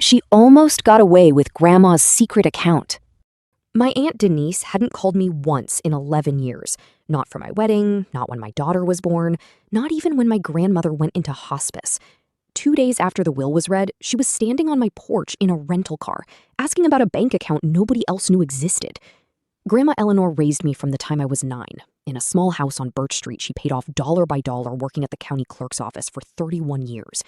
She almost got away with Grandma's secret account. My Aunt Denise hadn't called me once in 11 years. Not for my wedding, not when my daughter was born, not even when my grandmother went into hospice. 2 days after the will was read, she was standing on my porch in a rental car, asking about a bank account nobody else knew existed. Grandma Eleanor raised me from the time I was 9. In a small house on Birch Street, she paid off dollar by dollar working at the county clerk's office for 31 years.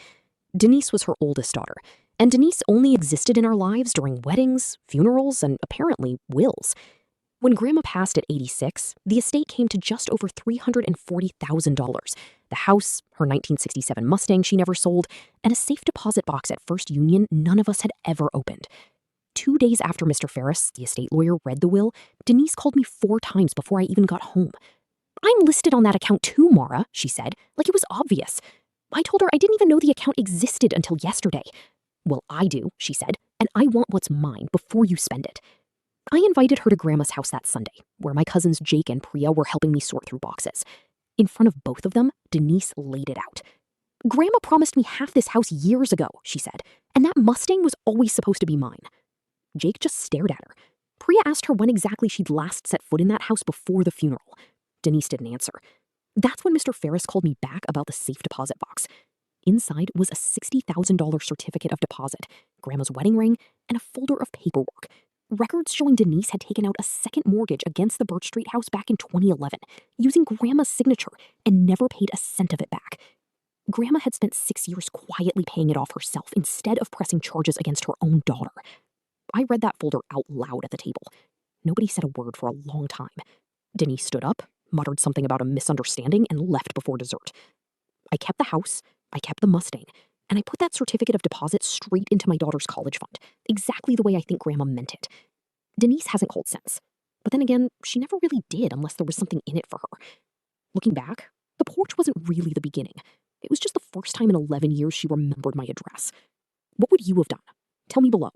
Denise was her oldest daughter, and Denise only existed in our lives during weddings, funerals, and apparently wills. When Grandma passed at 86, the estate came to just over $340,000. The house, her 1967 Mustang she never sold, and a safe deposit box at First Union none of us had ever opened. 2 days after Mr. Ferris, the estate lawyer, read the will, Denise called me 4 times before I even got home. "I'm listed on that account too, Mara," she said, like it was obvious. I told her I didn't even know the account existed until yesterday. "Well, I do," she said, "and I want what's mine before you spend it." I invited her to Grandma's house that Sunday, where my cousins Jake and Priya were helping me sort through boxes. In front of both of them, Denise laid it out. "Grandma promised me half this house years ago," she said, "and that Mustang was always supposed to be mine." Jake just stared at her. Priya asked her when exactly she'd last set foot in that house before the funeral. Denise didn't answer. That's when Mr. Ferris called me back about the safe deposit box. Inside was a $60,000 certificate of deposit, Grandma's wedding ring, and a folder of paperwork. Records showing Denise had taken out a second mortgage against the Birch Street house back in 2011, using Grandma's signature, and never paid a cent of it back. Grandma had spent 6 years quietly paying it off herself instead of pressing charges against her own daughter. I read that folder out loud at the table. Nobody said a word for a long time. Denise stood up, muttered something about a misunderstanding, and left before dessert. I kept the house, I kept the Mustang, and I put that certificate of deposit straight into my daughter's college fund, exactly the way I think Grandma meant it. Denise hasn't called since. But then again, she never really did unless there was something in it for her. Looking back, the porch wasn't really the beginning. It was just the first time in 11 years she remembered my address. What would you have done? Tell me below.